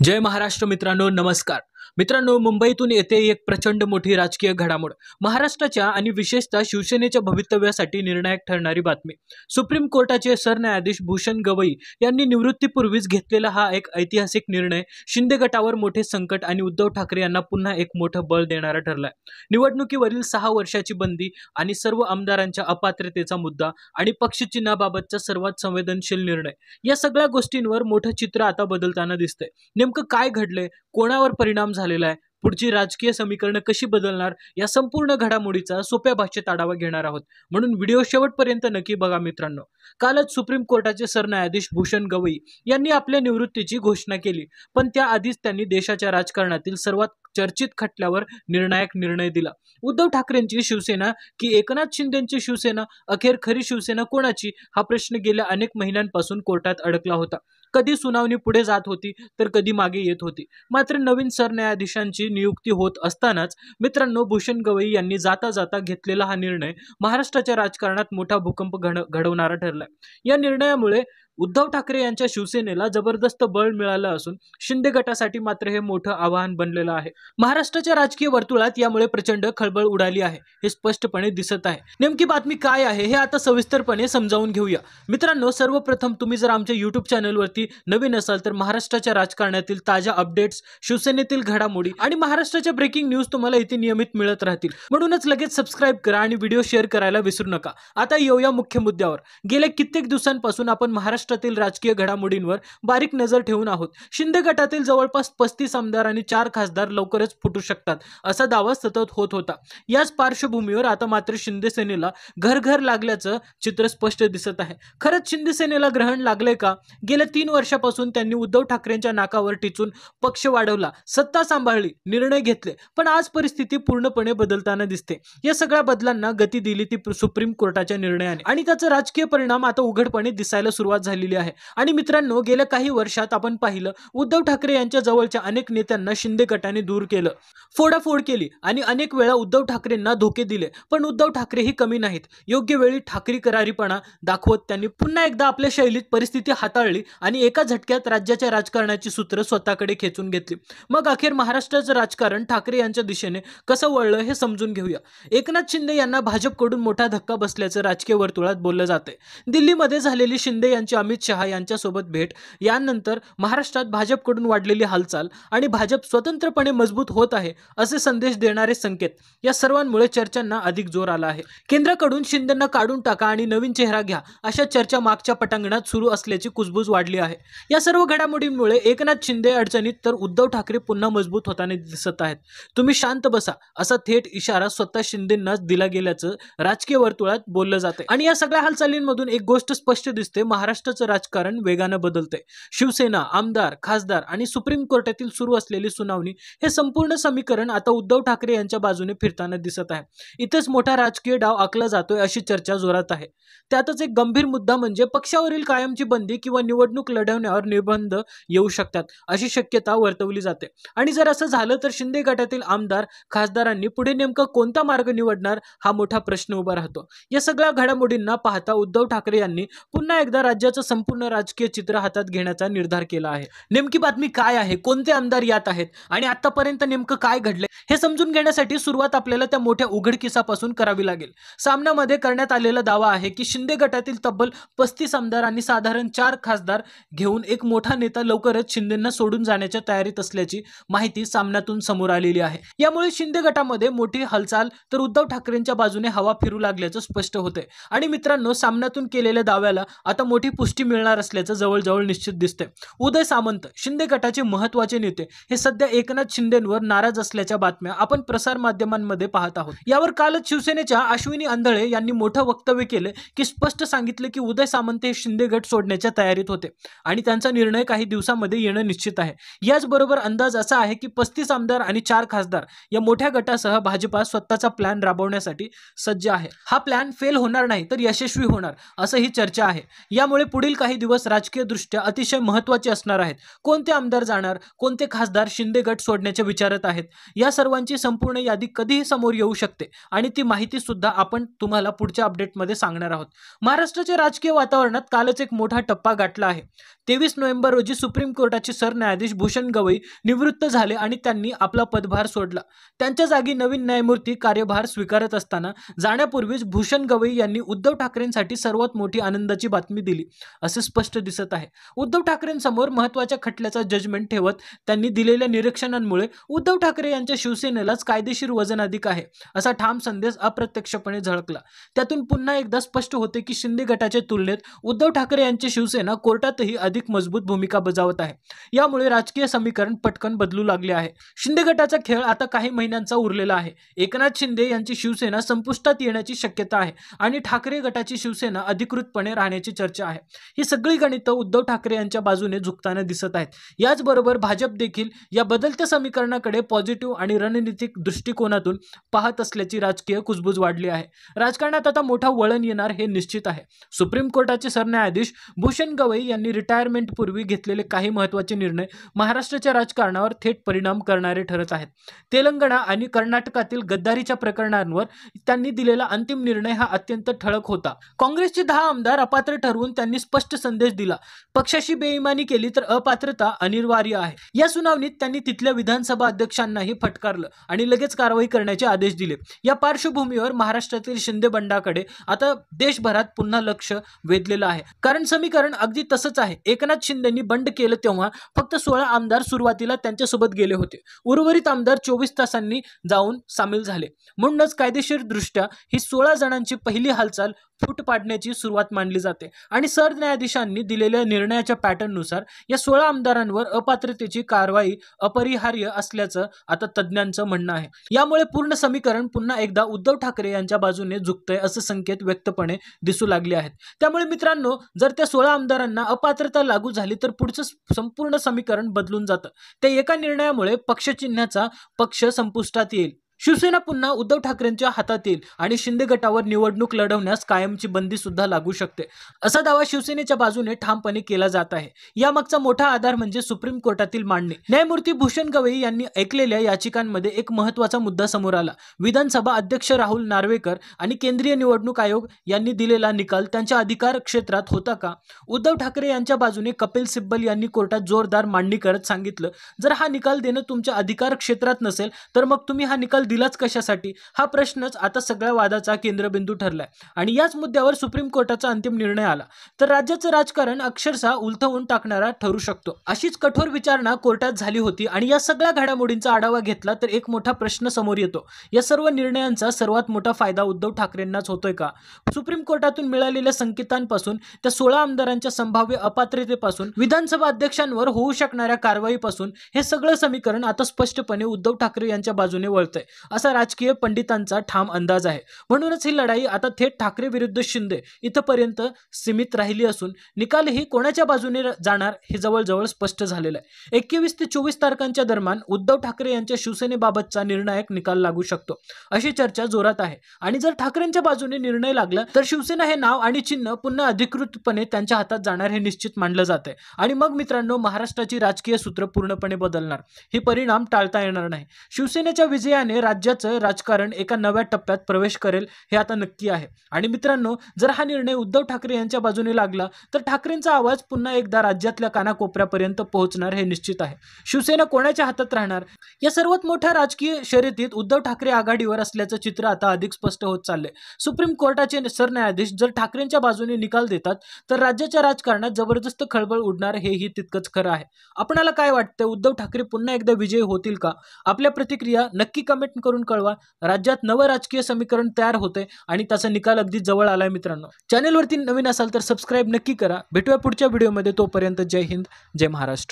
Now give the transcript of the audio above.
जय महाराष्ट्र मित्रांनो, नमस्कार मित्रांनो. मुंबईतून येते एक प्रचंड मोठी राजकीय घडामोड, महाराष्ट्राच्या आणि विशेषतः शिवसेनेच्या भवितव्यासाठी निर्णायक ठरणारी बातमी. सुप्रीम कोर्टाचे सरन्यायाधीश भूषण गवई यांनी निवृत्तीपूर्वीच घेतलेला हा एक ऐतिहासिक निर्णय शिंदे गटावर मोठे संकट आणि उद्धव ठाकरे यांना पुन्हा एक मोठं बळ देणारा ठरलाय. निवडणुकीवरील 6 वर्षाची बंदी आणि सर्व आमदारांच्या अपात्रतेचा मुद्दा आणि पक्षचिन्हाबाबतचा सर्वात संवेदनशील निर्णय, या सगळ्या गोष्टींवर मोठं चित्र आता बदलताना दिसतंय. नेमकं काय घडलंय, कोणावर परिणाम झालेला आहे, पुढची राजकीय समीकरणं कशी बदलणार, या संपूर्ण घडामोडीचा सोप्या भाषेत आढावा घेणार आहोत. म्हणून व्हिडिओ शेवटपर्यंत नक्की बघा मित्रांनो. कालच सुप्रीम कोर्टाचे सरन्यायाधीश भूषण गवई यांनी आपल्या निवृत्तीची घोषणा केली, पण त्याआधीच त्यांनी देशाच्या राजकारणातील सर्वात चर्चित खटल्यावर निर्णायक निर्णय दिला. उद्धव ठाकरेंची शिवसेना की एकनाथ शिंदेंची शिवसेना, अखेर खरी शिवसेना कोणाची, हा प्रश्न गेल्या अनेक महिन्यांपासून कोर्टात अडकला होता. कधी सुनावणी पुढे जात होती तर कधी मागे येत होती. मात्र नवीन सरन्यायाधीशांची नियुक्ती होत असतानाच मित्रांनो, भूषण गवई यांनी जाता जाता घेतलेला हा निर्णय महाराष्ट्राच्या राजकारणात मोठा भूकंप घडवणारा ठरलाय. या निर्णयामुळे उद्धव ठाकरे यांच्या शिवसेनेला जबरदस्त बळ मिळालं असून शिंदे गटासाठी मात्र हे मोठं आव्हान बनलेलं आहे. महाराष्ट्राच्या राजकीय वर्तुळात यामुळे प्रचंड खळबळ उडाली आहे, हे स्पष्टपणे दिसत आहे. नेमकी बातमी काय आहे हे आता सविस्तरपणे समजावून घेऊया. मित्रांनो, सर्वप्रथम तुम्ही जर आमच्या YouTube चॅनलवरती नवीन असाल तर महाराष्ट्राच्या राजकारणातील ताज्या अपडेट्स, शिवसेनेतील घडामोडी आणि महाराष्ट्राच्या ब्रेकिंग न्यूज तुम्हाला इथे नियमित मिळत राहतील. म्हणूनच लगेच सबस्क्राईब करा आणि व्हिडिओ शेअर करायला विसरू नका. आता येऊया मुख्य मुद्द्यावर. गेल्या कित्येक दिवसांपासून आपण महाराष्ट्रातील राजकीय घडामोडींवर बारीक नजर ठेवून आहोत. शिंदे गटातील जवळपास 35 आमदार आणि 4 खासदार लवकरच फुटू शकतात असा दावा सतत होत होता. याच पार्श्वभूमीवर आता मात्र शिंदे सेनेला घर लागल्याचं चित्र स्पष्ट दिसत आहे. खरंच शिंदे सेनेला ग्रहण लागले का? गेल्या 3 वर्षापासून त्यांनी उद्धव ठाकरेंच्या नाकावर टिचून पक्ष वाढवला, सत्ता सांभाळली, निर्णय घेतले, पण आज परिस्थिती पूर्णपणे बदलताना दिसते. या सगळ्या बदलांना गती दिली ती सुप्रीम कोर्टाच्या निर्णयाने आणि त्याचा राजकीय परिणाम आता उघडपणे दिसायला सुरुवात झालेली आहे. आणि मित्रांनो, गेल्या काही वर्षात आपण पाहिलं, उद्धव ठाकरे यांच्या जवळच्या अनेक नेत्यांना शिंदे गटाने दूर केलं, फोडाफोड केली आणि अनेक वेळा उद्धव ठाकरेंना धोके दिले. पण उद्धव ठाकरे ही कमी नाहीत. योग्य वेळी ठाकरी करारीपणा दाखवत त्यांनी पुन्हा एकदा आपल्या शैलीत परिस्थिती हाताळली आणि एका झटक्यात राज्याच्या राजकारणाची सूत्र स्वतःकडे खेचून घेतली. मग अखेर महाराष्ट्राचं राजकारण ठाकरे यांच्या दिशेने कसं वळलं हे समजून घेऊया. एकनाथ शिंदे यांना भाजपकडून मोठा धक्का बसल्याचं राजकीय वर्तुळात बोललं जाते. दिल्लीमध्ये झालेली शिंदे यांची अमित शहा यांच्यासोबत भेट, यानंतर महाराष्ट्रात भाजपकडून वाढलेली हालचाल आणि भाजप स्वतंत्रपणे मजबूत होत आहे असे संदेश देणारे संकेत, या सर्वांमुळे चर्चांना अधिक जोर आला आहे. केंद्राकडून शिंदेंना काढून टाका आणि नवीन चेहरा घ्या अशा चर्चा मागच्या पटांगणात सुरू असल्याची कुजबूज वाढली आहे. या सर्व घडामोडींमुळे एकनाथ शिंदे अडचणीत तर उद्धव ठाकरे पुन्हा मजबूत होताना दिसत आहेत. तुम्ही शांत बसा असा थेट इशारा स्वतः शिंदेंनाच दिला गेल्याचं राजकीय वर्तुळात बोललं जाते. आणि या सगळ्या हालचालींमधून एक गोष्ट स्पष्ट दिसते, महाराष्ट्राचं राजकारण वेगानं बदलतंय. शिवसेना, आमदार, खासदार आणि सुप्रीम कोर्टातील सुरू असलेली सुनावणी, हे संपूर्ण समीकरण आता उद्धव ठाकरे यांच्या बाजूने फिरताना दिसत आहे. इथेच मोठा राजकीय डाव आखला जातोय अशी चर्चा जोरात आहे. त्यातच एक गंभीर मुद्दा म्हणजे पक्षावरील कायमची बंदी किंवा निवडणूक लढवण्यावर निर्बंध येऊ शकतात अशी शक्यता वर्तवली जाते. आणि जर असं झालं तर शिंदे गटातील आमदार, खासदारांनी पुढे नेमका कोणता मार्ग निवडणार हा मोठा प्रश्न उभा राहतो. या सगळ्या घडामोडींना पाहता उद्धव ठाकरे यांनी पुन्हा एकदा राज्याचं संपूर्ण राजकीय चित्र हातात घेण्याचा निर्धार केला आहे. नेमकी बातमी काय आहे, कोणते आमदार यात आहेत आणि आतापर्यंत नेमकं काय घडलंय हे समजून घेण्यासाठी सुरुवात आपल्याला त्या मोठ्या उघडकीसापासून करावी लागेल. सामनामध्ये करण्यात आलेला दावा आहे की शिंदे गटातील तब्बल 35 आमदार आणि साधारण 4 खासदार घेऊन एक मोठा नेता लवकरच शिंदेंना सोडून जाण्याच्या तयारीत असल्याची माहिती सामन्यातून समोर आलेली आहे. यामुळे शिंदे गटामध्ये मोठी हालचाल तर उद्धव ठाकरेंच्या बाजूने हवा फिरू लागल्याचं स्पष्ट होतंय. आणि मित्रांनो, सामन्यातून केलेल्या दाव्याला आता मोठी पुष्टी मिळणार असल्याचं जवळजवळ निश्चित दिसतंय. उदय सामंत, शिंदे गटाचे महत्त्वाचे नेते, हे सध्या एकनाथ शिंदेंवर नाराज असल्याच्या बातम्या आपण प्रसार माध्यमांमध्ये पाहत आहोत. यावर कालच शिवसेनेच्या अश्विनी अंधळे यांनी मोठं वक्तव्य केलं की स्पष्ट सांगितले की उदय सामंत हे शिंदे गट सोडण्याच्या तयारीत होते आणि त्यांचा निर्णय काही दिवसांमध्ये येणं निश्चित आहे. याचबरोबर अंदाज असा आहे की 35 आमदार आणि 4 खासदार या मोठ्या गटासह भाजपा स्वतःचा प्लॅन राबवण्यासाठी सज्ज आहे. हा प्लॅन फेल होणार नाही तर यशस्वी होणार असं ही चर्चा आहे. यामुळे पुढील काही दिवस राजकीय दृष्ट्या अतिशय महत्त्वाचे असणार आहेत. कोणते आमदार जाणार, कोणते खासदार शिंदे गट सोडण्याच्या विचारात आहेत, या सर्वांची संपूर्ण यादी कधीही समोर येऊ शकते आणि ती माहिती सुद्धा आपण तुम्हाला पुढच्या अपडेटमध्ये सांगणार आहोत. महाराष्ट्राच्या राजकीय वातावरणात कालच एक मोठा टप्पा गाठला आहे. 23 नोव्हेंबर रोजी सुप्रीम कोर्टाचे सरन्यायाधीश भूषण गवई निवृत्त झाले आणि त्यांनी आपला पदभार सोडला. त्यांच्या जागी नवीन न्यायमूर्ती कार्यभार स्वीकारत असताना जाण्यापूर्वीच भूषण गवई यांनी उद्धव ठाकरेंसाठी सर्वात मोठी आनंदाची बातमी दिली असे स्पष्ट दिसत आहे. उद्धव ठाकरेंसमोर महत्त्वाच्या खटल्याचा जजमेंट ठेवत त्यांनी दिलेल्या निरीक्षणांमुळे उद्धव ठाकरे यांच्या शिवसेनेलाच कायदेशीर वजन अधिक आहे असा ठाम संदेश अप्रत्यक्षपणे झळकला. त्यातून पुन्हा एकदा स्पष्ट होते की शिंदे गटाच्या तुलनेत उद्धव ठाकरे यांची शिवसेना कोर्टातही अधिक मजबूत भूमिका बजावत आहे. यामुळे राजकीय समीकरण पटकन बदलू लागले आहे. शिंदे गटाचा खेळ आता काही महिन्यांचा उरलेला आहे. एकनाथ शिंदे यांची शिवसेना संपुष्टात येण्याची शक्यता आहे आणि ठाकरे गटाची शिवसेना अधिकृतपणे राहण्याची चर्चा आहे. ही सगळी गणितं उद्धव ठाकरे यांच्या बाजूने झुकताना दिसत आहेत. याचबरोबर भाजप देखील या बदलत्या समीकरणाकडे पॉझिटिव्ह आणि रणनीतिक दृष्टिकोनातून पाहत असल्याची राजकीय कुजबूज वाढली आहे. राजकारणात आता मोठा वळण येणार हे निश्चित आहे. सुप्रीम कोर्टाचे सरन्यायाधीश भूषण गवई यांनी रिटायरमेंटपूर्वी घेतलेले काही महत्त्वाचे निर्णय महाराष्ट्राच्या राजकारणावर थेट परिणाम करणारे ठरत आहेत. तेलंगणा आणि कर्नाटकातील गद्दारीच्या प्रकरणांवर त्यांनी दिलेला अंतिम निर्णय हा अत्यंत ठळक होता. काँग्रेसचे 10 आमदार अपात्र ठरवून त्यांनी स्पष्ट संदेश दिला. पक्षाशी बेईमानी केली तर अपात्रता अनिवार्य आहे. या सुनावणीत त्यांनी तिथल्या विधानसभा अध्यक्षांनाही फटकारलं आणि लगेच कारवाई करण्याचे आदेश दिले. या पार्श्वभूमीवर महाराष्ट्रातील शिंदे बंडाकडे आता देशभरात पुन्हा लक्ष वेधलेलं आहे. कारण समीकरण अगदी तसंच आहे. एकनाथ शिंदेंनी बंड केलं तेव्हा फक्त 16 आमदार सुरुवातीला त्यांच्यासोबत गेले होते. उर्वरित आमदार 24 तासांनी जाऊन सामील झाले. म्हणूनच कायदेशीरदृष्ट्या ही 16 जणांची पहिली हालचाल फूट पाडण्याची सुरुवात मानली जाते आणि सरन्यायाधीशांनी दिलेल्या निर्णयाच्या पॅटर्ननुसार या 16 आमदारांवर अपात्रतेची कारवाई अपरिहार्य असल्याचं आता तज्ज्ञांचं म्हणणं आहे. यामुळे पूर्ण समीकरण पुन्हा एकदा उद्धव ठाकरे यांच्या बाजूने झुकतंय असे संकेत व्यक्तपणे दिसू लागले आहेत. त्यामुळे मित्रांनो, जर त्या 16 आमदारांना अपात्रता लागू झाली तर पुढचं संपूर्ण समीकरण बदलून जातं. त्या एका निर्णयामुळे पक्षचिन्हाचा पक्ष संपुष्टात येईल. शिवसेना पुन्हा उद्धव ठाकरेंच्या हातात येईल आणि शिंदे गटावर निवडणूक लढवण्यास कायमची बंदी सुद्धा लागू शकते असा दावा शिवसेनेच्या बाजूने ठामपणे केला जात आहे. यामागचा मोठा आधार म्हणजे सुप्रीम कोर्टातील मांडणी. न्यायमूर्ती भूषण गवई यांनी ऐकलेल्या याचिकांमध्ये एक महत्त्वाचा मुद्दा समोर आला. विधानसभा अध्यक्ष राहुल नार्वेकर आणि केंद्रीय निवडणूक आयोग यांनी दिलेला निकाल त्यांच्या अधिकार क्षेत्रात होता का? उद्धव ठाकरे यांच्या बाजूने कपिल सिब्बल यांनी कोर्टात जोरदार मांडणी करत सांगितलं, जर हा निकाल देणं तुमच्या अधिकार क्षेत्रात नसेल तर मग तुम्ही हा निकाल दिलाच कशासाठी? हा प्रश्नच आता सगळ्या वादाचा केंद्रबिंदू ठरलाय आणि याच मुद्द्यावर सुप्रीम कोर्टाचा अंतिम निर्णय आला तर राज्याचं राजकारण अक्षरशः उलथवून टाकणारा ठरू शकतो. अशीच कठोर विचारणा कोर्टात झाली होती आणि या सगळ्या घडामोडींचा आढावा घेतला तर एक मोठा प्रश्न समोर येतो. या सर्व निर्णयांचा सर्वात मोठा फायदा उद्धव ठाकरेंनाच होतोय का? सुप्रीम कोर्टातून मिळालेल्या संकेतांपासून त्या 16 आमदारांच्या संभाव्य अपात्रतेपासून विधानसभा अध्यक्षांवर होऊ शकणाऱ्या कारवाईपासून हे सगळं समीकरण आता स्पष्टपणे उद्धव ठाकरे यांच्या बाजूने वळतंय असा राजकीय पंडितांचा ठाम अंदाज आहे. म्हणूनच ही लढाई आता थेट ठाकरे विरुद्ध शिंदे इथपर्यंत सीमित राहिली असून निकालही कोणाच्या बाजूने जाणार हे जवळजवळ स्पष्ट झालेलं आहे. 21 ते 24 तारखांच्या दरम्यान उद्धव ठाकरे यांच्या शिवसेनेबाबतचा निर्णायक निकाल लागू शकतो अशी चर्चा जोरात आहे आणि जर ठाकरेंच्या बाजूने निर्णय लागला तर शिवसेना हे नाव आणि चिन्ह पुन्हा अधिकृतपणे त्यांच्या हातात जाणार हे निश्चित मानलं जात आहे. आणि मग मित्रांनो, महाराष्ट्राची राजकीय सूत्र पूर्णपणे बदलणार. हे परिणाम टाळता येणार नाही. शिवसेनेच्या विजयाने राज्याचं राजकारण एका नव्या टप्प्यात प्रवेश करेल हे आता नक्की आहे. आणि मित्रांनो, जर हा निर्णय उद्धव ठाकरे यांच्या बाजूने लागला तर ठाकरेंचा आवाज पुन्हा एकदा राज्यातल्या कानाकोपऱ्यापर्यंत पोहोचणार हे निश्चित आहे. शिवसेना कोणाच्या हातात राहणार? या सर्वात मोठ्या राजकीय शर्यतीत उद्धव ठाकरे आघाडीवर असल्याचं चित्र आता अधिक स्पष्ट होत चाललंय. सुप्रीम कोर्टाचे सरन्यायाधीश जर ठाकरेंच्या बाजूने निकाल देतात तर राज्याच्या राजकारणात जबरदस्त खळबळ उडणार हेही तितकंच खरं आहे. आपणाला काय वाटतं? उद्धव ठाकरे पुन्हा एकदा विजयी होतील का? आपल्या प्रतिक्रिया नक्की कमेंट करून कळवा. राज्यात नवं राजकीय समीकरण तयार होते आणि त्याचा निकाल अगदी जवळ आलाय. मित्रांनो, चॅनलवरती नवीन असाल तर सबस्क्राईब नक्की करा. भेटूया पुढच्या व्हिडिओमध्ये. तोपर्यंत जय हिंद, जय महाराष्ट्र.